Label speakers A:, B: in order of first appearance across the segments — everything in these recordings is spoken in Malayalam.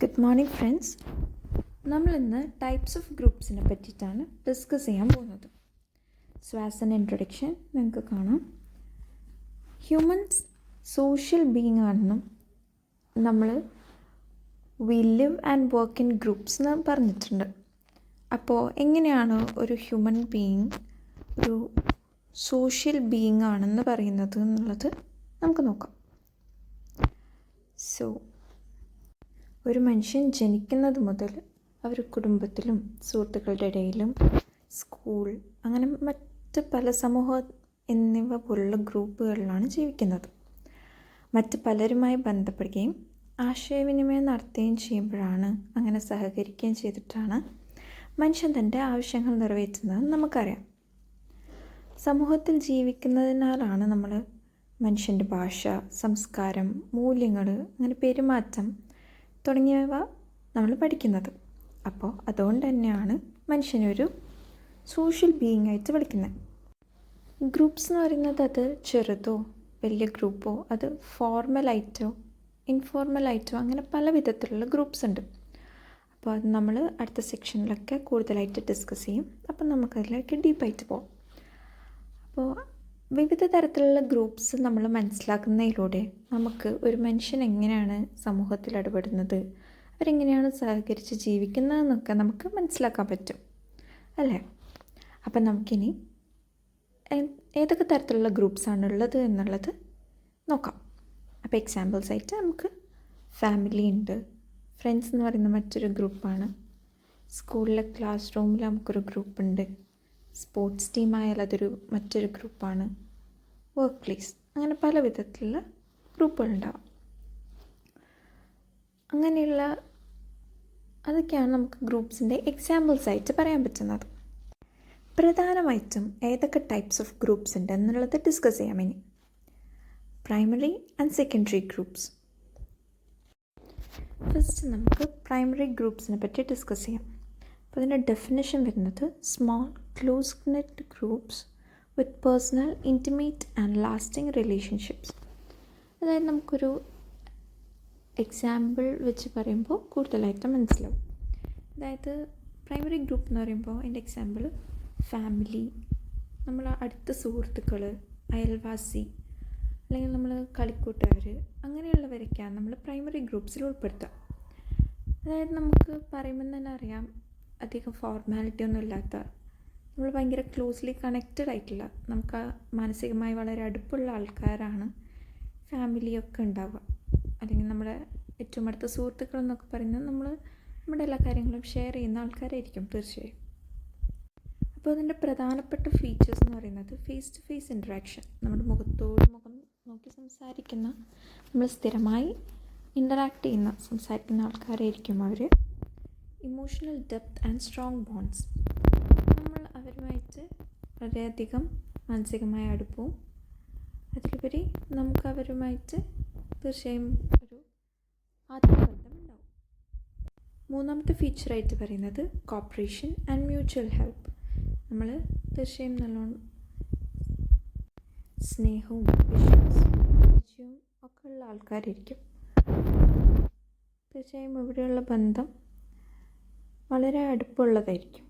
A: Good morning friends. നമ്മളിന്ന് ടൈപ്സ് ഓഫ് ഗ്രൂപ്പ്സിനെ പറ്റിയിട്ടാണ് ഡിസ്കസ് ചെയ്യാൻ പോകുന്നത്. സോ ആസ് എൻ ഇൻട്രൊഡക്ഷൻ നിങ്ങൾക്ക് കാണാം, ഹ്യൂമൻസ് സോഷ്യൽ ബീയിങ് ആണെന്നും നമ്മൾ we live and work in groups എന്ന് പറഞ്ഞിട്ടുണ്ട്. അപ്പോൾ എങ്ങനെയാണ് ഒരു ഹ്യൂമൻ ബീയിങ് ഒരു സോഷ്യൽ ബീയിങ് ആണെന്ന് പറയുന്നത് എന്നുള്ളത് നമുക്ക് നോക്കാം. സോ ഒരു മനുഷ്യൻ ജനിക്കുന്നത് മുതൽ അവർ കുടുംബത്തിലും സുഹൃത്തുക്കളുടെ ഇടയിലും സ്കൂൾ അങ്ങനെ മറ്റ് പല സമൂഹം എന്നിവ പോലുള്ള ഗ്രൂപ്പുകളിലാണ് ജീവിക്കുന്നത്. മറ്റ് പലരുമായി ബന്ധപ്പെടുകയും ആശയവിനിമയം നടത്തുകയും ചെയ്യുമ്പോഴാണ്, അങ്ങനെ സഹകരിക്കുകയും ചെയ്തിട്ടാണ് മനുഷ്യൻ തൻ്റെ ആവശ്യങ്ങൾ നിറവേറ്റുന്നതെന്ന് നമുക്കറിയാം. സമൂഹത്തിൽ ജീവിക്കുന്നതിനാലാണ് നമ്മൾ മനുഷ്യൻ്റെ ഭാഷ, സംസ്കാരം, മൂല്യങ്ങൾ, അങ്ങനെ പെരുമാറ്റം തുടങ്ങിയവ നമ്മൾ പഠിക്കുന്നത്. അപ്പോൾ അതുകൊണ്ട് തന്നെയാണ് മനുഷ്യനൊരു സോഷ്യൽ ബീയിങ് ആയിട്ട് വിളിക്കുന്നത്. ഗ്രൂപ്പ്സ് എന്ന് പറയുന്നത് അത് ചെറുതോ വലിയ ഗ്രൂപ്പോ, അത് ഫോർമലായിട്ടോ ഇൻഫോർമലായിട്ടോ അങ്ങനെ പല വിധത്തിലുള്ള ഗ്രൂപ്പ്സ് ഉണ്ട്. അപ്പോൾ അത് നമ്മൾ അടുത്ത സെക്ഷനിലൊക്കെ കൂടുതലായിട്ട് ഡിസ്കസ് ചെയ്യും. അപ്പം നമുക്കതിലേക്ക് ഡീപ്പായിട്ട് പോകാം. അപ്പോൾ വിവിധ തരത്തിലുള്ള ഗ്രൂപ്പ്സ് നമ്മൾ മനസ്സിലാക്കുന്നതിലൂടെ നമുക്ക് ഒരു മനുഷ്യൻ എങ്ങനെയാണ് സമൂഹത്തിൽ ഇടപെടുന്നത്, അവരെങ്ങനെയാണ് സഹകരിച്ച് ജീവിക്കുന്നതെന്നൊക്കെ നമുക്ക് മനസ്സിലാക്കാൻ പറ്റും അല്ലേ. അപ്പം നമുക്കിനി ഏതൊക്കെ തരത്തിലുള്ള ഗ്രൂപ്പ്സാണ് ഉള്ളത് എന്നുള്ളത് നോക്കാം. അപ്പോൾ എക്സാമ്പിൾസ് ആയിട്ട് നമുക്ക് ഫാമിലി ഉണ്ട്, ഫ്രണ്ട്സ് എന്ന് പറയുന്ന മറ്റൊരു ഗ്രൂപ്പാണ്, സ്കൂളിലെ ക്ലാസ് റൂമിൽ നമുക്കൊരു ഗ്രൂപ്പുണ്ട്, സ്പോർട്സ് ടീമായാൽ അതൊരു മറ്റൊരു ഗ്രൂപ്പാണ്, വർക്ക് പ്ലേസ്, അങ്ങനെ പല വിധത്തിലുള്ള ഗ്രൂപ്പുകളുണ്ടാവും. അങ്ങനെയുള്ള അതൊക്കെയാണ് നമുക്ക് ഗ്രൂപ്പ്സിൻ്റെ എക്സാമ്പിൾസ് ആയിട്ട് പറയാൻ പറ്റുന്നത്. പ്രധാനമായിട്ടും ഏതൊക്കെ ടൈപ്സ് ഓഫ് ഗ്രൂപ്പ്സ് ഉണ്ട് എന്നുള്ളത് ഡിസ്കസ് ചെയ്യാം ഇനി. Primary and secondary groups. First നമുക്ക് പ്രൈമറി ഗ്രൂപ്പ്സിനെ പറ്റി ഡിസ്കസ് ചെയ്യാം. അപ്പോൾ അതിൻ്റെ ഡെഫിനേഷൻ വരുന്നത് small close net groups with personal intimate and lasting relationships. അതായത് നമുക്കൊരു എക്സാമ്പിൾ വെച്ച് പറയുമ്പോൾ കൂടുതലായിട്ട് മനസ്സിലാവും. അതായത് പ്രൈമറി ഗ്രൂപ്പ് എന്ന് പറയുമ്പോൾ എൻ്റെ എക്സാമ്പിൾ ഫാമിലി, നമ്മൾ അടുത്ത സുഹൃത്തുക്കൾ, അയൽവാസി, അല്ലെങ്കിൽ നമ്മൾ കളിക്കൂട്ടുകാർ, അങ്ങനെയുള്ളവരൊക്കെയാണ് നമ്മൾ പ്രൈമറി ഗ്രൂപ്പ്സിൽ ഉൾപ്പെടുത്തുക. അതായത് നമുക്ക് പറയുമ്പോൾ തന്നെ അറിയാം, അധികം ഫോർമാലിറ്റി ഒന്നും ഇല്ലാത്ത, നമ്മൾ ഭയങ്കര ക്ലോസ്ലി കണക്റ്റഡ് ആയിട്ടുള്ള, നമുക്ക് മാനസികമായി വളരെ അടുപ്പുള്ള ആൾക്കാരാണ് ഫാമിലിയൊക്കെ ഉണ്ടാവുക. അല്ലെങ്കിൽ നമ്മുടെ ഏറ്റവും അടുത്ത സുഹൃത്തുക്കളെന്നൊക്കെ പറയുന്നത് നമ്മുടെ എല്ലാ കാര്യങ്ങളും ഷെയർ ചെയ്യുന്ന ആൾക്കാരായിരിക്കും തീർച്ചയായും. അപ്പോൾ അതിൻ്റെ പ്രധാനപ്പെട്ട ഫീച്ചേഴ്സ് എന്ന് പറയുന്നത് ഫേസ് ടു ഫേസ് ഇൻറ്ററാക്ഷൻ, നമ്മുടെ മുഖത്തോട് മുഖം നോക്കി സംസാരിക്കുന്ന, നമ്മൾ സ്ഥിരമായി ഇൻറ്ററാക്ട് ചെയ്യുന്ന സംസാരിക്കുന്ന ആൾക്കാരായിരിക്കും അവർ. Emotional depth and strong bonds, നമ്മൾ അവരുമായിട്ട് വളരെയധികം മാനസികമായ അടുപ്പവും അതിലുപരി നമുക്ക് അവരുമായിട്ട് തീർച്ചയായും ഒരു ആത്മബന്ധം ഉണ്ടാവും. മൂന്നാമത്തെ ഫീച്ചറായിട്ട് പറയുന്നത് കോപ്പറേഷൻ ആൻഡ് മ്യൂച്വൽ ഹെൽപ്പ്. നമ്മൾ തീർച്ചയായും നല്ലോണം സ്നേഹവും വിശ്വാസവും ഒക്കെ ഉള്ള ആൾക്കാരായിരിക്കും. തീർച്ചയായും ഇവിടെയുള്ള ബന്ധം വളരെ അടുപ്പമുള്ളതായിരിക്കും.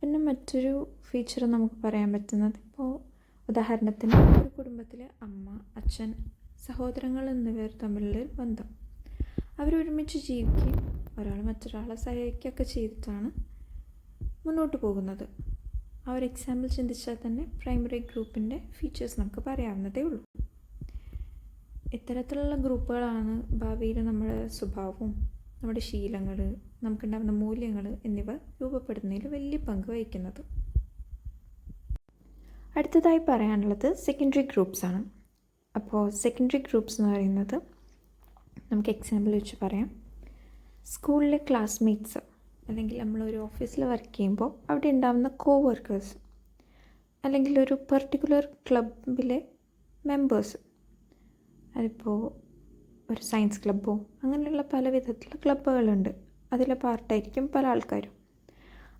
A: പിന്നെ മറ്റൊരു ഫീച്ചർ നമുക്ക് പറയാൻ പറ്റുന്നത്, ഇപ്പോൾ ഉദാഹരണത്തിന് ഒരു കുടുംബത്തിലെ അമ്മ, അച്ഛൻ, സഹോദരങ്ങൾ എന്നിവർ തമ്മിലുള്ള ബന്ധം, അവരൊരുമിച്ച് ജീവിക്കുകയും ഒരാൾ മറ്റൊരാളെ സഹായിക്കുകയൊക്കെ ചെയ്തിട്ടാണ് മുന്നോട്ട് പോകുന്നത്. ആ ഒരു എക്സാമ്പിൾ ചിന്തിച്ചാൽ തന്നെ പ്രൈമറി ഗ്രൂപ്പിൻ്റെ ഫീച്ചേഴ്സ് നമുക്ക് പറയാവുന്നതേ ഉള്ളൂ. ഇത്തരത്തിലുള്ള ഗ്രൂപ്പുകളാണ് ഭാവിയിൽ നമ്മുടെ സ്വഭാവവും നമ്മുടെ ശീലങ്ങൾ, നമുക്കുണ്ടാകുന്ന മൂല്യങ്ങൾ എന്നിവ രൂപപ്പെടുന്നതിൽ വലിയ പങ്ക് വഹിക്കുന്നത്. അടുത്തതായി പറയാനുള്ളത് സെക്കൻഡറി ഗ്രൂപ്പ്സാണ്. അപ്പോൾ സെക്കൻഡറി ഗ്രൂപ്പ്സ് എന്ന് പറയുന്നത് നമുക്ക് എക്സാമ്പിൾ വെച്ച് പറയാം. സ്കൂളിലെ ക്ലാസ്മേറ്റ്സ്, അല്ലെങ്കിൽ നമ്മളൊരു ഓഫീസിൽ വർക്ക് ചെയ്യുമ്പോൾ അവിടെ ഉണ്ടാകുന്ന കോവർക്കേഴ്സ്, അല്ലെങ്കിൽ ഒരു പെർട്ടിക്കുലർ ക്ലബിലെ മെമ്പേഴ്സ്, അതിപ്പോൾ ഒരു സയൻസ് ക്ലബ്ബോ അങ്ങനെയുള്ള പല വിധത്തിലുള്ള ക്ലബ്ബുകളുണ്ട്, അതിലെ പാർട്ടായിരിക്കും പല ആൾക്കാരും.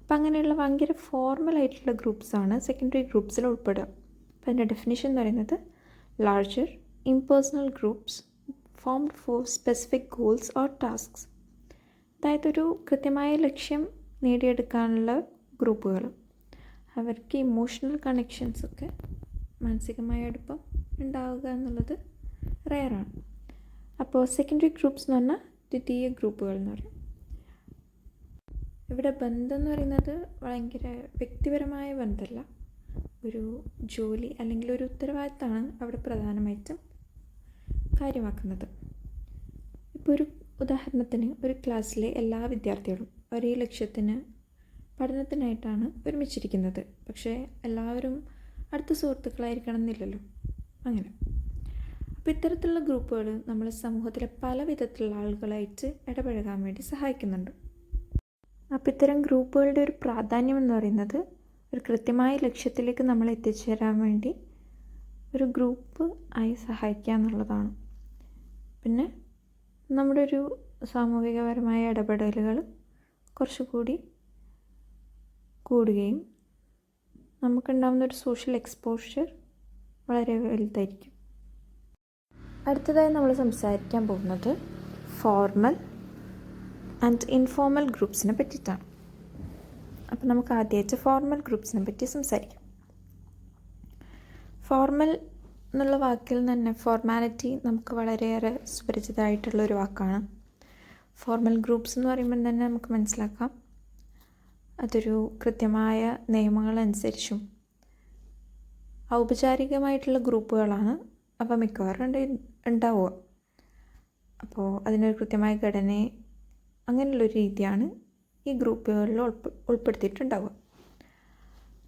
A: അപ്പോൾ അങ്ങനെയുള്ള ഭയങ്കര ഫോർമലായിട്ടുള്ള ഗ്രൂപ്പ്സാണ് സെക്കൻഡറി ഗ്രൂപ്പ്സിൽ ഉൾപ്പെടുക. അപ്പോൾ അതിൻ്റെ ഡെഫിനിഷൻ എന്ന് പറയുന്നത് larger impersonal groups formed four specific goals or tasks. അതായത് ഒരു കൃത്യമായ ലക്ഷ്യം നേടിയെടുക്കാനുള്ള ഗ്രൂപ്പുകൾ. അവർക്ക് ഇമോഷണൽ കണക്ഷൻസൊക്കെ, മാനസികമായ അടുപ്പം ഉണ്ടാവുക എന്നുള്ളത് റെയറാണ്. അപ്പോൾ സെക്കൻഡറി ഗ്രൂപ്പ്സ് എന്ന് പറഞ്ഞാൽ ദ്വിതീയ ഗ്രൂപ്പുകൾ എന്ന് പറയും. ഇവിടെ ബന്ധം എന്ന് പറയുന്നത് ഭയങ്കര വ്യക്തിപരമായ ബന്ധമല്ല, ഒരു ജോലി അല്ലെങ്കിൽ ഒരു ഉത്തരവാദിത്തമാണ് അവിടെ പ്രധാനമായിട്ടും കാര്യമാക്കുന്നത്. ഇപ്പോൾ ഒരു ഉദാഹരണത്തിന്, ഒരു ക്ലാസ്സിലെ എല്ലാ വിദ്യാർത്ഥികളും ഒരേ ലക്ഷ്യത്തിന് പഠനത്തിനായിട്ടാണ് ഒരുമിച്ചിരിക്കുന്നത്. പക്ഷേ എല്ലാവരും അടുത്ത സുഹൃത്തുക്കളായിരിക്കണം എന്നില്ലല്ലോ. അങ്ങനെ അപ്പോൾ ഇത്തരത്തിലുള്ള ഗ്രൂപ്പുകൾ നമ്മൾ സമൂഹത്തിലെ പല വിധത്തിലുള്ള ആളുകളായിട്ട് ഇടപഴകാൻ വേണ്ടി സഹായിക്കുന്നുണ്ട്. അപ്പോൾ ഇത്തരം ഗ്രൂപ്പുകളുടെ ഒരു പ്രാധാന്യം എന്ന് പറയുന്നത് ഒരു കൃത്യമായ ലക്ഷ്യത്തിലേക്ക് നമ്മൾ എത്തിച്ചേരാൻ വേണ്ടി ഒരു ഗ്രൂപ്പ് ആയി സഹായിക്കുക എന്നുള്ളതാണ്. പിന്നെ നമ്മുടെ ഒരു സാമൂഹികപരമായ ഇടപെടലുകൾ കുറച്ചുകൂടി കൂടുകയും നമുക്കുണ്ടാകുന്ന ഒരു സോഷ്യൽ എക്സ്പോഷർ വളരെ വലുതായിരിക്കും. അടുത്തതായി നമ്മൾ സംസാരിക്കാൻ പോകുന്നത് ഫോർമൽ ആൻഡ് ഇൻഫോർമൽ ഗ്രൂപ്പ്സിനെ പറ്റിയിട്ടാണ്. അപ്പോൾ നമുക്ക് ആദ്യമായിട്ട് ഫോർമൽ ഗ്രൂപ്പ്സിനെ പറ്റി സംസാരിക്കാം. ഫോർമൽ എന്നുള്ള വാക്കിൽ തന്നെ ഫോർമാലിറ്റി നമുക്ക് വളരെയേറെ സുപരിചിതമായിട്ടുള്ളൊരു വാക്കാണ്. ഫോർമൽ ഗ്രൂപ്പ്സ് എന്ന് പറയുമ്പോൾ തന്നെ നമുക്ക് മനസ്സിലാക്കാം അതൊരു കൃത്യമായ നിയമങ്ങളനുസരിച്ചും ഔപചാരികമായിട്ടുള്ള ഗ്രൂപ്പുകളാണ് അവ മിക്കവാറും ഉണ്ടാവുക. അപ്പോൾ അതിനൊരു കൃത്യമായ ഘടനയെ അങ്ങനെയുള്ളൊരു രീതിയാണ് ഈ ഗ്രൂപ്പുകളിൽ ഉൾപ്പെടുത്തിയിട്ടുണ്ടാവുക.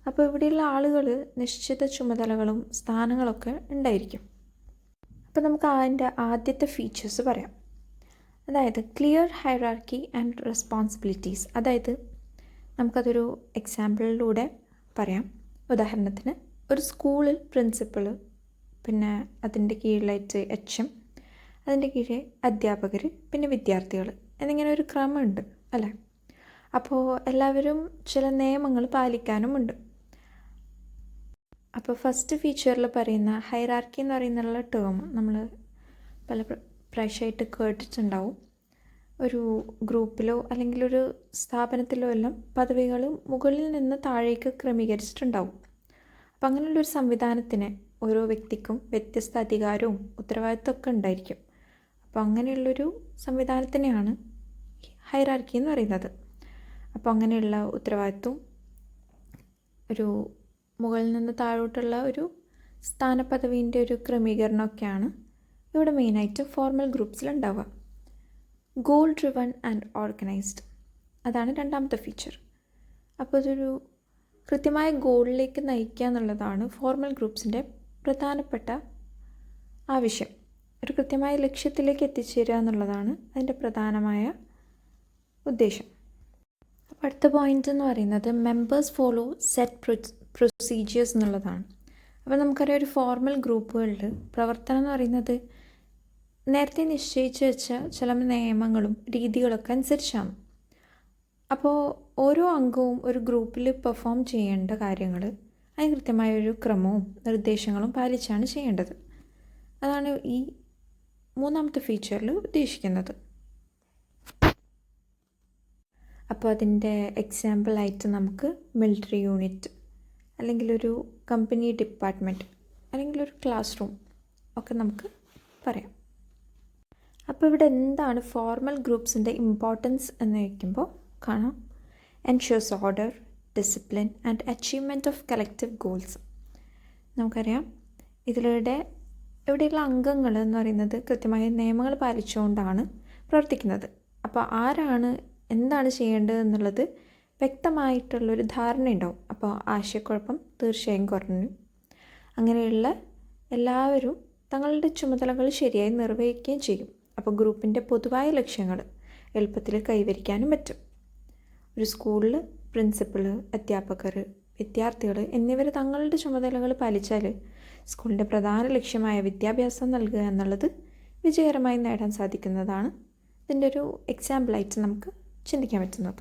A: അപ്പോൾ ഇവിടെയുള്ള ആളുകൾ നിശ്ചിത ചുമതലകളും സ്ഥാനങ്ങളൊക്കെ ഉണ്ടായിരിക്കും. അപ്പോൾ നമുക്ക് അതിൻ്റെ ആദ്യത്തെ ഫീച്ചേഴ്സ് പറയാം. അതായത് ക്ലിയർ ഹൈറാർക്കി ആൻഡ് റെസ്പോൺസിബിലിറ്റീസ്. അതായത് നമുക്കതൊരു എക്സാമ്പിളിലൂടെ പറയാം. ഉദാഹരണത്തിന് ഒരു സ്കൂളിൽ പ്രിൻസിപ്പൾ, പിന്നെ അതിൻ്റെ കീഴിലായിട്ട് HM, അതിൻ്റെ കീഴിൽ അധ്യാപകർ, പിന്നെ വിദ്യാർത്ഥികൾ എന്നിങ്ങനെ ഒരു ക്രമമുണ്ട് അല്ലേ. അപ്പോൾ എല്ലാവരും ചില നിയമങ്ങൾ പാലിക്കാനുമുണ്ട്. അപ്പോൾ ഫസ്റ്റ് ഫീച്ചറിൽ പറയുന്ന ഹൈറാർക്കി എന്ന് പറയുന്നുള്ള ടേം നമ്മൾ പല പ്രാവശ്യമായിട്ട് കേട്ടിട്ടുണ്ടാവും. ഒരു ഗ്രൂപ്പിലോ അല്ലെങ്കിൽ ഒരു സ്ഥാപനത്തിലോ എല്ലാം പദവികൾ മുകളിൽ നിന്ന് താഴേക്ക് ക്രമീകരിച്ചിട്ടുണ്ടാവും. അപ്പം അങ്ങനെയുള്ളൊരു സംവിധാനത്തിന് ഓരോ വ്യക്തിക്കും വ്യത്യസ്ത അധികാരവും ഉത്തരവാദിത്തമൊക്കെ ഉണ്ടായിരിക്കും. അപ്പോൾ അങ്ങനെയുള്ളൊരു സംവിധാനത്തിനെയാണ് ഹൈറാർക്കി എന്ന് പറയുന്നത്. അപ്പോൾ അങ്ങനെയുള്ള ഉത്തരവാദിത്വം, ഒരു മുകളിൽ നിന്ന് താഴോട്ടുള്ള ഒരു സ്ഥാനപദവീൻ്റെ ഒരു ക്രമീകരണമൊക്കെയാണ് ഇവിടെ മെയിനായിട്ട് ഫോർമൽ ഗ്രൂപ്പ്സിലുണ്ടാവുക. ഗോൾ ഡ്രിവൺ ആൻഡ് ഓർഗനൈസ്ഡ്, അതാണ് രണ്ടാമത്തെ ഫീച്ചർ. അപ്പോൾ അതൊരു കൃത്യമായ ഗോളിലേക്ക് നയിക്കുക എന്നുള്ളതാണ് ഫോർമൽ ഗ്രൂപ്പ്സിൻ്റെ പ്രധാനപ്പെട്ട ആവശ്യം. ഒരു കൃത്യമായ ലക്ഷ്യത്തിലേക്ക് എത്തിച്ചേരുക എന്നുള്ളതാണ് അതിൻ്റെ പ്രധാനമായ ഉദ്ദേശം. അപ്പോൾ അടുത്ത പോയിൻ്റ് എന്ന് പറയുന്നത് മെമ്പേഴ്സ് ഫോളോ സെറ്റ് പ്രൊസീജിയേഴ്സ് എന്നുള്ളതാണ്. അപ്പോൾ നമുക്കറിയാം ഒരു ഫോർമൽ ഗ്രൂപ്പുകളിൽ പ്രവർത്തനം എന്ന് പറയുന്നത് നേരത്തെ നിശ്ചയിച്ച് വെച്ച ചില നിയമങ്ങളും രീതികളൊക്കെ അനുസരിച്ചാണ്. അപ്പോൾ ഓരോ അംഗവും ഒരു ഗ്രൂപ്പിൽ പെർഫോം ചെയ്യേണ്ട കാര്യങ്ങൾ അതിന് കൃത്യമായൊരു ക്രമവും നിർദ്ദേശങ്ങളും പാലിച്ചാണ് ചെയ്യേണ്ടത്. അതാണ് ഈ മൂന്നാമത്തെ ഫീച്ചറിൽ ഉദ്ദേശിക്കുന്നത്. അപ്പോൾ അതിൻ്റെ എക്സാമ്പിളായിട്ട് നമുക്ക് മിലിറ്ററി യൂണിറ്റ്, അല്ലെങ്കിൽ ഒരു കമ്പനി ഡിപ്പാർട്ട്മെൻറ്റ്, അല്ലെങ്കിൽ ഒരു ക്ലാസ് റൂം ഒക്കെ നമുക്ക് പറയാം. അപ്പോൾ ഇവിടെ എന്താണ് ഫോർമൽ ഗ്രൂപ്പ്സിൻ്റെ ഇമ്പോർട്ടൻസ് എന്ന് വയ്ക്കുമ്പോൾ കാണാം. Ensures order, discipline and achievement of collective goals. നമുക്കറിയാം ഇവിടെയുള്ള അംഗങ്ങൾ എന്ന് പറയുന്നത് കൃത്യമായ നിയമങ്ങൾ പാലിച്ചുകൊണ്ടാണ് പ്രവർത്തിക്കുന്നത്. അപ്പോൾ ആരാണ് എന്താണ് ചെയ്യേണ്ടത് എന്നുള്ളത് വ്യക്തമായിട്ടുള്ളൊരു ധാരണ ഉണ്ടാവും. അപ്പോൾ ആശയക്കുഴപ്പം തീർച്ചയായും കുറഞ്ഞു. അങ്ങനെയുള്ള എല്ലാവരും തങ്ങളുടെ ചുമതലകൾ ശരിയായി നിർവഹിക്കുകയും ചെയ്യും. അപ്പോൾ ഗ്രൂപ്പിൻ്റെ പൊതുവായ ലക്ഷ്യങ്ങൾ എളുപ്പത്തിൽ കൈവരിക്കാനും പറ്റും. ഒരു സ്കൂളിൽ പ്രിൻസിപ്പൾ, അധ്യാപകർ, വിദ്യാർത്ഥികൾ എന്നിവർ തങ്ങളുടെ ചുമതലകൾ പാലിച്ചാൽ സ്കൂളിൻ്റെ പ്രധാന ലക്ഷ്യമായ വിദ്യാഭ്യാസം നൽകുക എന്നുള്ളത് വിജയകരമായി നേടാൻ സാധിക്കുന്നതാണ്. ഇതിൻ്റെ ഒരു എക്സാമ്പിളായിട്ട് നമുക്ക് ചിന്തിക്കാൻ പറ്റുന്നത്.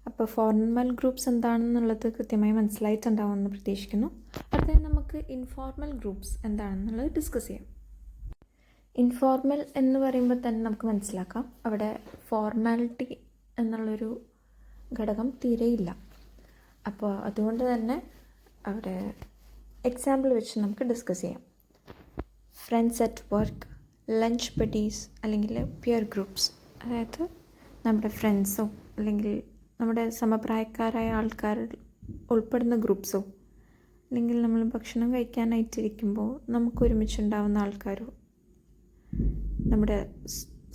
A: അപ്പോൾ ഫോർമൽ ഗ്രൂപ്പ്സ് എന്താണെന്നുള്ളത് കൃത്യമായി മനസ്സിലായിട്ടുണ്ടാവുമെന്ന് പ്രതീക്ഷിക്കുന്നു. അടുത്തത് നമുക്ക് ഇൻഫോർമൽ ഗ്രൂപ്പ്സ് എന്താണെന്നുള്ളത് ഡിസ്കസ് ചെയ്യാം. ഇൻഫോർമൽ എന്ന് പറയുമ്പോൾ തന്നെ നമുക്ക് മനസ്സിലാക്കാം അവിടെ ഫോർമാലിറ്റി എന്നുള്ളൊരു ഘടകം തീരെയില്ല. അപ്പോൾ അതുകൊണ്ട് തന്നെ അവിടെ എക്സാമ്പിൾ വെച്ച് നമുക്ക് ഡിസ്കസ് ചെയ്യാം. Friends at work, lunch buddies അല്ലെങ്കിൽ പിയർ ഗ്രൂപ്പ്സ്. അതായത് നമ്മുടെ ഫ്രണ്ട്സോ അല്ലെങ്കിൽ നമ്മുടെ സമപ്രായക്കാരായ ആൾക്കാർ ഉൾപ്പെടുന്ന ഗ്രൂപ്പ്സോ അല്ലെങ്കിൽ നമ്മൾ ഭക്ഷണം കഴിക്കാനായിട്ടിരിക്കുമ്പോൾ നമുക്ക് ഒരുമിച്ചുണ്ടാവുന്ന ആൾക്കാരോ നമ്മുടെ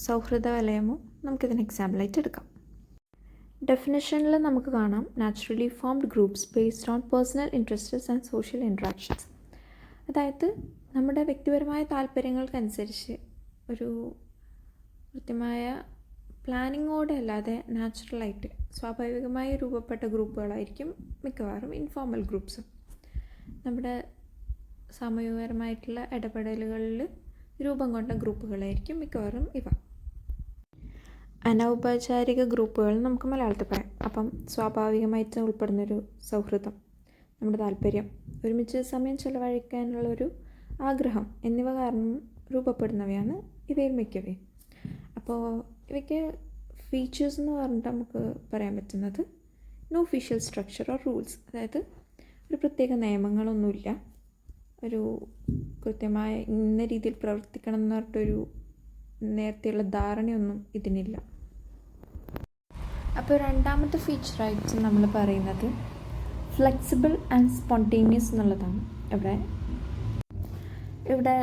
A: സൗഹൃദ വലയമോ നമുക്കിതിന് എക്സാമ്പിളായിട്ട് എടുക്കാം. ഡെഫിനിഷനിൽ നമുക്ക് കാണാം naturally formed groups based on personal interests and social interactions. അതായത് നമ്മുടെ വ്യക്തിപരമായ താല്പര്യങ്ങൾക്കനുസരിച്ച് ഒരു കൃത്യമായ പ്ലാനിങ്ങോടെ അല്ലാതെ നാച്ചുറലായിട്ട് സ്വാഭാവികമായി രൂപപ്പെട്ട ഗ്രൂപ്പുകളായിരിക്കും മിക്കവാറും ഇൻഫോർമൽ ഗ്രൂപ്പ്സ്. നമ്മുടെ സാമൂഹികപരമായിട്ടുള്ള ഇടപെടലുകളിൽ രൂപം കൊണ്ട ഗ്രൂപ്പുകളായിരിക്കും മിക്കവാറും ഇവ. അനൗപചാരിക ഗ്രൂപ്പുകൾ നമുക്ക് മലയാളത്തിൽ പറയാം. അപ്പം സ്വാഭാവികമായിട്ട് ഉൾപ്പെടുന്നൊരു സൗഹൃദം, നമ്മുടെ താല്പര്യം, ഒരുമിച്ച് സമയം ചെലവഴിക്കാനുള്ളൊരു ആഗ്രഹം എന്നിവ കാരണം രൂപപ്പെടുന്നവയാണ് ഇവയിൽ മിക്കവയും. അപ്പോൾ ഇവയ്ക്ക് ഫീച്ചേഴ്സ് എന്ന് പറഞ്ഞിട്ട് നമുക്ക് പറയാൻ പറ്റുന്നത് no official structure or rules. അതായത് ഒരു പ്രത്യേക നിയമങ്ങളൊന്നുമില്ല, ഒരു കൃത്യമായ ഇന്ന രീതിയിൽ പ്രവർത്തിക്കണം എന്ന് പറഞ്ഞിട്ടൊരു നേരത്തെയുള്ള ധാരണയൊന്നും ഇതിനില്ല. അപ്പോൾ രണ്ടാമത്തെ ഫീച്ചറായിട്ട് നമ്മൾ പറയുന്നത് ഫ്ലെക്സിബിൾ ആൻഡ് സ്പോണ്ടേനിയസ് എന്നുള്ളതാണ്. ഇവിടെ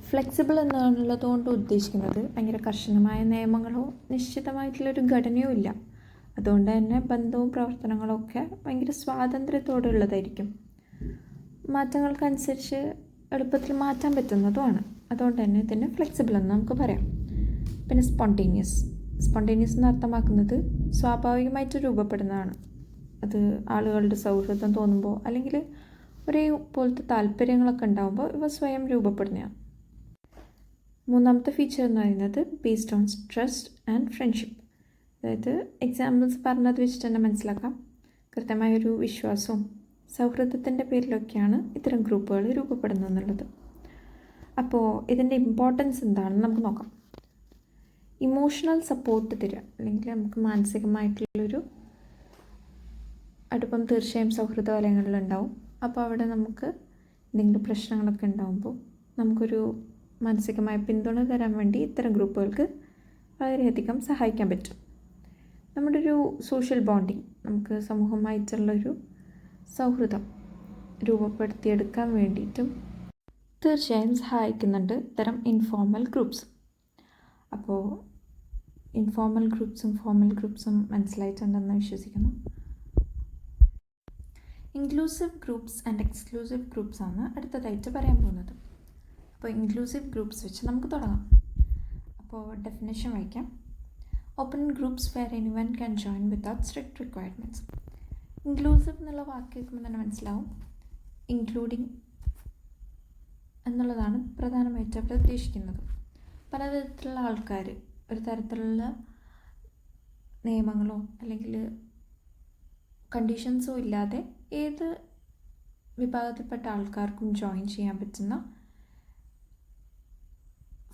A: ഫ്ലെക്സിബിൾ എന്നുള്ളതുകൊണ്ട് ഉദ്ദേശിക്കുന്നത് ഭയങ്കര കർശനമായ നിയമങ്ങളോ നിശ്ചിതമായിട്ടുള്ളൊരു ഘടനയോ ഇല്ല. അതുകൊണ്ട് തന്നെ ബന്ധവും പ്രവർത്തനങ്ങളും ഒക്കെ ഭയങ്കര സ്വാതന്ത്ര്യത്തോടെ ഉള്ളതായിരിക്കും. മാറ്റങ്ങൾക്കനുസരിച്ച് എളുപ്പത്തിൽ മാറ്റാൻ പറ്റുന്നതുമാണ്. അതുകൊണ്ട് തന്നെ ഇതിന് ഫ്ലെക്സിബിൾ എന്ന് നമുക്ക് പറയാം. പിന്നെ സ്പോണ്ടേനിയസ് എന്ന് അർത്ഥമാക്കുന്നത് സ്വാഭാവികമായിട്ട് രൂപപ്പെടുന്നതാണ്. അത് ആളുകളുടെ സൗഹൃദം തോന്നുമ്പോൾ അല്ലെങ്കിൽ ഒരേ പോലത്തെ താല്പര്യങ്ങളൊക്കെ ഉണ്ടാകുമ്പോൾ ഇവ സ്വയം രൂപപ്പെടുന്നതാണ്. മൂന്നാമത്തെ ഫീച്ചർ എന്ന് പറയുന്നത് based on trust and friendship. അതായത് എക്സാമ്പിൾസ് പറഞ്ഞത് വെച്ചിട്ട് തന്നെ മനസ്സിലാക്കാം. കൃത്യമായൊരു വിശ്വാസവും സൗഹൃദത്തിൻ്റെ പേരിലൊക്കെയാണ് ഇത്തരം ഗ്രൂപ്പുകൾ രൂപപ്പെടുന്നത് എന്നുള്ളത്. അപ്പോൾ ഇതിൻ്റെ ഇമ്പോർട്ടൻസ് എന്താണെന്ന് നമുക്ക് നോക്കാം. ഇമോഷണൽ സപ്പോർട്ട് തരിക, അല്ലെങ്കിൽ നമുക്ക് മാനസികമായിട്ടുള്ളൊരു അടുപ്പം തീർച്ചയായും സൗഹൃദ വലയങ്ങളിലുണ്ടാവും. അപ്പോൾ അവിടെ നമുക്ക് എന്തെങ്കിലും പ്രശ്നങ്ങളൊക്കെ ഉണ്ടാകുമ്പോൾ നമുക്കൊരു മാനസികമായ പിന്തുണ തരാൻ വേണ്ടി ഇത്തരം ഗ്രൂപ്പുകൾക്ക് വളരെയധികം സഹായിക്കാൻ പറ്റും. നമ്മുടെ ഒരു സോഷ്യൽ ബോണ്ടിങ്, നമുക്ക് സമൂഹമായിട്ടുള്ളൊരു സൗഹൃദം രൂപപ്പെടുത്തിയെടുക്കാൻ വേണ്ടിയിട്ടും തീർച്ചയായും സഹായിക്കുന്നുണ്ട് ഇത്തരം ഇൻഫോർമൽ ഗ്രൂപ്പ്സ്. അപ്പോൾ ഇൻഫോർമൽ ഗ്രൂപ്പ്സും ഫോർമൽ ഗ്രൂപ്പ്സും മനസ്സിലായിട്ടുണ്ടെന്ന് വിശ്വസിക്കുന്നു. Inclusive groups and exclusive groups ആണ് അടുത്തതായിട്ട് പറയാൻ പോകുന്നത്. അപ്പോൾ ഇൻക്ലൂസീവ് ഗ്രൂപ്പ്സ് വെച്ച് നമുക്ക് തുടങ്ങാം. അപ്പോൾ ഡെഫിനേഷൻ വായിക്കാം. Open groups where anyone can join without strict requirements. Inclusive എന്നുള്ള വാക്ക് കേൾക്കുമ്പോൾ തന്നെ മനസ്സിലാവും ഇൻക്ലൂഡിങ് എന്നുള്ളതാണ് പ്രധാനമായിട്ട് അവിടെ ഉദ്ദേശിക്കുന്നത്. പലതരത്തിലുള്ള ആൾക്കാർ ഒരു തരത്തിലുള്ള നിയമങ്ങളോ അല്ലെങ്കിൽ കണ്ടീഷൻസോ ഇല്ലാതെ ഏത് വിഭാഗത്തിൽപ്പെട്ട ആൾക്കാർക്കും ജോയിൻ ചെയ്യാൻ പറ്റുന്ന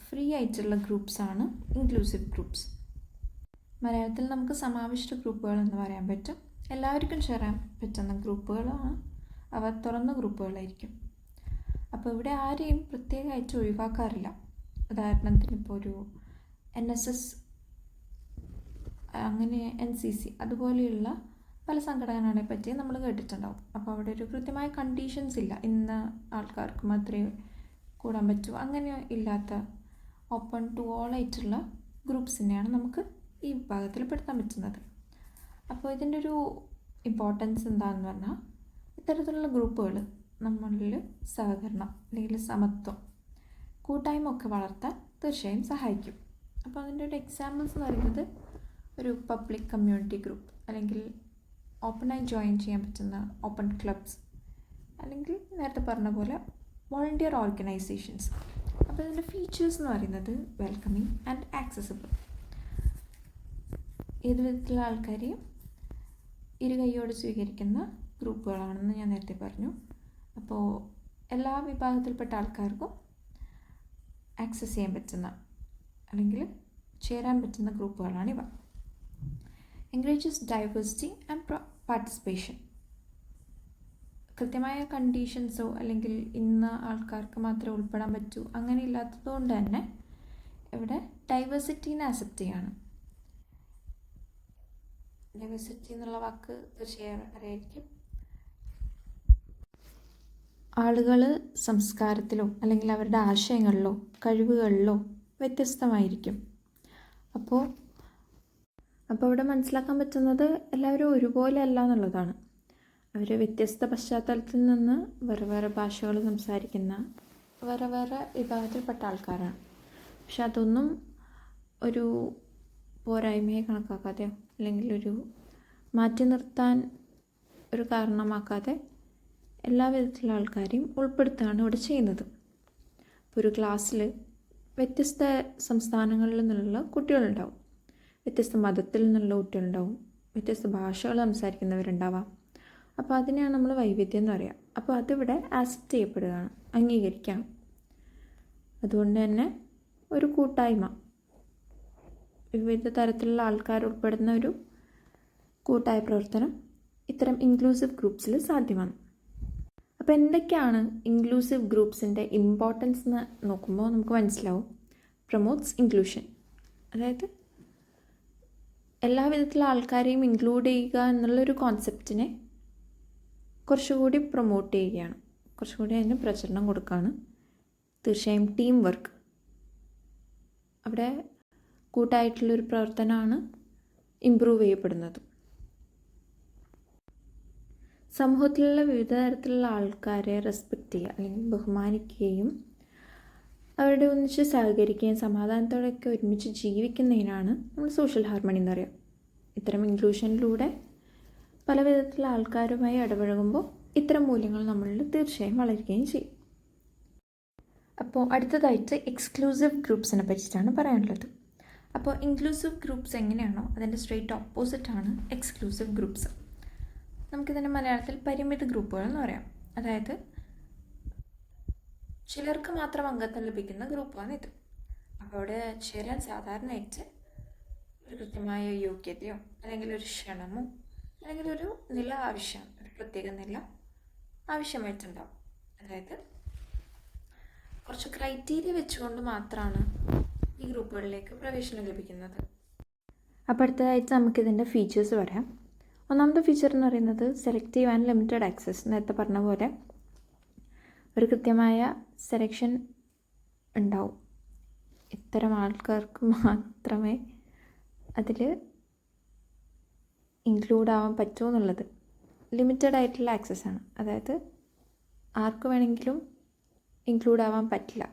A: ഫ്രീ ആയിട്ടുള്ള ഗ്രൂപ്പ്സാണ് ഇൻക്ലൂസീവ് ഗ്രൂപ്പ്സ്. മലയാളത്തിൽ നമുക്ക് സമാവിഷ്ട ഗ്രൂപ്പുകൾ എന്ന് പറയാൻ പറ്റും. എല്ലാവർക്കും ചേരാൻ പറ്റുന്ന ഗ്രൂപ്പുകളാണ് അവ. തുറന്ന ഗ്രൂപ്പുകളായിരിക്കും. അപ്പോൾ ഇവിടെ ആരെയും പ്രത്യേകമായിട്ട് ഒഴിവാക്കാറില്ല. ഉദാഹരണത്തിന് ഇപ്പോൾ ഒരു NSS അങ്ങനെ NCC അതുപോലെയുള്ള പല സംഘടനകളെ പറ്റി നമ്മൾ കേട്ടിട്ടുണ്ടാവും. അപ്പോൾ അവിടെ ഒരു കൃത്യമായ കണ്ടീഷൻസ് ഇല്ല, ഇന്ന ആൾക്കാർക്ക് മാത്രമേ കൂടാൻ പറ്റൂ, അങ്ങനെ ഇല്ലാത്ത ഓപ്പൺ ടു ഓൾ ആയിട്ടുള്ള ഗ്രൂപ്പ്സിനെയാണ് നമുക്ക് ഈ വിഭാഗത്തിൽ പെടുത്താൻ പറ്റുന്നത്. അപ്പോൾ ഇതിൻ്റെ ഒരു ഇമ്പോർട്ടൻസ് എന്താണെന്ന് പറഞ്ഞാൽ ഇത്തരത്തിലുള്ള ഗ്രൂപ്പുകൾ നമ്മളിൽ സഹകരണം അല്ലെങ്കിൽ സമത്വം, കൂട്ടായ്മ ഒക്കെ വളർത്താൻ തീർച്ചയായും സഹായിക്കും. അപ്പോൾ അതിൻ്റെ ഒരു എക്സാമ്പിൾസ് എന്ന് പറയുന്നത് ഒരു പബ്ലിക് കമ്മ്യൂണിറ്റി ഗ്രൂപ്പ്, അല്ലെങ്കിൽ ഓപ്പണായി ജോയിൻ ചെയ്യാൻ പറ്റുന്ന ഓപ്പൺ ക്ലബ്സ്, അല്ലെങ്കിൽ നേരത്തെ പറഞ്ഞ പോലെ വോളണ്ടിയർ ഓർഗനൈസേഷൻസ്. അപ്പോൾ ഇതിൻ്റെ ഫീച്ചേഴ്സ് എന്ന് പറയുന്നത് വെൽക്കമിങ് ആൻഡ് ആക്സസിബിൾ. ഏത് വിധത്തിലുള്ള ആൾക്കാരെയും ഇരുകൈയോട് സ്വീകരിക്കുന്ന ഗ്രൂപ്പുകളാണെന്ന് ഞാൻ നേരത്തെ പറഞ്ഞു. അപ്പോൾ എല്ലാ വിഭാഗത്തിൽപ്പെട്ട ആൾക്കാർക്കും ആക്സസ് ചെയ്യാൻ പറ്റുന്ന അല്ലെങ്കിൽ ചേരാൻ പറ്റുന്ന ഗ്രൂപ്പുകളാണിവ. Encourages diversity and participation. കൃത്യമായ കണ്ടീഷൻസോ അല്ലെങ്കിൽ ഇന്ന ആൾക്കാർക്ക് മാത്രമേ ഉൾപ്പെടാൻ പറ്റൂ അങ്ങനെ ഇല്ലാത്തതുകൊണ്ട് തന്നെ ഇവിടെ ഡൈവേഴ്സിറ്റീനെ ആക്സെപ്റ്റ് ചെയ്യാണ്. ഡൈവേഴ്സിറ്റി എന്നുള്ള വാക്ക് തീർച്ചയായും അറിയായിരിക്കും. ആളുകൾ സംസ്കാരത്തിലോ അല്ലെങ്കിൽ അവരുടെ ആശയങ്ങളിലോ കഴിവുകളിലോ വ്യത്യസ്തമായിരിക്കും. അപ്പോൾ ഇവിടെ മനസ്സിലാക്കാൻ പറ്റുന്നത് എല്ലാവരും ഒരുപോലെ അല്ല എന്നുള്ളതാണ്. അവർ വ്യത്യസ്ത പശ്ചാത്തലത്തിൽ നിന്ന് വേറെ വേറെ ഭാഷകൾ സംസാരിക്കുന്ന വേറെ വേറെ വിഭാഗത്തിൽപ്പെട്ട ആൾക്കാരാണ്. പക്ഷെ അതൊന്നും ഒരു പോരായ്മയെ കണക്കാക്കാതെയോ അല്ലെങ്കിൽ ഒരു മാറ്റി നിർത്താൻ ഒരു കാരണമാക്കാതെ എല്ലാ വിധത്തിലുള്ള ആൾക്കാരെയും ഉൾപ്പെടുത്തുകയാണ് ഇവിടെ ചെയ്യുന്നത്. ഇപ്പോൾ ഒരു ക്ലാസ്സിൽ വ്യത്യസ്ത സംസ്ഥാനങ്ങളിൽ നിന്നുള്ള കുട്ടികളുണ്ടാവും, വ്യത്യസ്ത മതത്തിൽ നിന്നുള്ള കുട്ടികളുണ്ടാവും, വ്യത്യസ്ത ഭാഷകൾ സംസാരിക്കുന്നവരുണ്ടാവാം. അപ്പോൾ അതിനെയാണ് നമ്മൾ വൈവിധ്യം എന്ന് പറയുക. അപ്പോൾ അതിവിടെ ആക്സെപ്റ്റ് ചെയ്യപ്പെടുകയാണ്, അംഗീകരിക്കാം. അതുകൊണ്ട് തന്നെ ഒരു കൂട്ടായ്മ, വിവിധ തരത്തിലുള്ള ആൾക്കാർ ഉൾപ്പെടുന്ന ഒരു കൂട്ടായ പ്രവർത്തനം ഇത്തരം ഇൻക്ലൂസീവ് ഗ്രൂപ്പ്സിൽ സാധ്യമാണ്. അപ്പോൾ എന്തൊക്കെയാണ് ഇൻക്ലൂസീവ് ഗ്രൂപ്പ്സിൻ്റെ ഇമ്പോർട്ടൻസ് എന്ന് നോക്കുമ്പോൾ നമുക്ക് മനസ്സിലാവും. പ്രൊമോട്ട്സ് ഇൻക്ലൂഷൻ, അതായത് എല്ലാ വിധത്തിലുള്ള ആൾക്കാരെയും ഇൻക്ലൂഡ് ചെയ്യുക എന്നുള്ളൊരു കോൺസെപ്റ്റിനെ കുറച്ചുകൂടി പ്രൊമോട്ട് ചെയ്യുകയാണ്, കുറച്ചുകൂടി അതിന് പ്രചരണം കൊടുക്കുകയാണ്. തീർച്ചയായും ടീം വർക്ക്, അവിടെ കൂട്ടായിട്ടുള്ളൊരു പ്രവർത്തനമാണ് ഇമ്പ്രൂവ് ചെയ്യപ്പെടുന്നത്. സമൂഹത്തിലുള്ള വിവിധ തരത്തിലുള്ള ആൾക്കാരെ റെസ്പെക്റ്റ് ചെയ്യുക അല്ലെങ്കിൽ ബഹുമാനിക്കുകയും അവരുടെ ഒന്നിച്ച് സഹകരിക്കുകയും സമാധാനത്തോടെയൊക്കെ ഒരുമിച്ച് ജീവിക്കുന്നതിനാണ് നമ്മൾ സോഷ്യൽ ഹാർമണി എന്ന് പറയുക. ഇത്തരം ഇൻക്ലൂഷനിലൂടെ പല വിധത്തിലുള്ള ആൾക്കാരുമായി ഇടപഴകുമ്പോൾ ഇത്തരം മൂല്യങ്ങൾ നമ്മളിൽ തീർച്ചയായും വളരുകയും ചെയ്യും. അപ്പോൾ അടുത്തതായിട്ട് എക്സ്ക്ലൂസീവ് ഗ്രൂപ്പ്സിനെ പറ്റിയിട്ടാണ് പറയാനുള്ളത്. അപ്പോൾ ഇൻക്ലൂസീവ് ഗ്രൂപ്പ്സ് എങ്ങനെയാണോ അതിൻ്റെ സ്ട്രെയിറ്റ് ഓപ്പോസിറ്റാണ് എക്സ്ക്ലൂസീവ് ഗ്രൂപ്പ്സ്. നമുക്കിതിൻ്റെ മലയാളത്തിൽ പരിമിത ഗ്രൂപ്പുകൾ എന്ന് പറയാം. അതായത് ചിലർക്ക് മാത്രം അംഗത്വം ലഭിക്കുന്ന ഗ്രൂപ്പാണ് ഇത്. അപ്പോൾ അവിടെ ചേരാൻ സാധാരണയായിട്ട് ഒരു കൃത്യമായ യോഗ്യതയോ അല്ലെങ്കിൽ ഒരു ക്ഷണമോ അല്ലെങ്കിൽ ഒരു നില ആവശ്യം, ഒരു പ്രത്യേക നില ആവശ്യമായിട്ടുണ്ടാവും. അതായത് കുറച്ച് ക്രൈറ്റീരിയ വെച്ചുകൊണ്ട് മാത്രമാണ് ഈ ഗ്രൂപ്പുകളിലേക്ക് പ്രവേശനം ലഭിക്കുന്നത്. അപ്പോൾ അടുത്തതായിട്ട് നമുക്കിതിൻ്റെ ഫീച്ചേഴ്സ് പറയാം. ഒന്നാമത്തെ ഫീച്ചർ എന്ന് പറയുന്നത് സെലക്റ്റീവ് ആൻഡ് ലിമിറ്റഡ് ആക്സസ്. നേരത്തെ പറഞ്ഞ പോലെ ഒരു കൃത്യമായ സെലക്ഷൻ ഉണ്ടാവും. ഇത്തരം ആൾക്കാർക്ക് മാത്രമേ അതിൽ ഇൻക്ലൂഡ് ആവാൻ പറ്റൂ എന്നുള്ളത്. ലിമിറ്റഡ് ആയിട്ടുള്ള ആക്സസ് ആണ്, അതായത് ആർക്ക് വേണമെങ്കിലും ഇൻക്ലൂഡ് ആവാൻ പറ്റില്ല.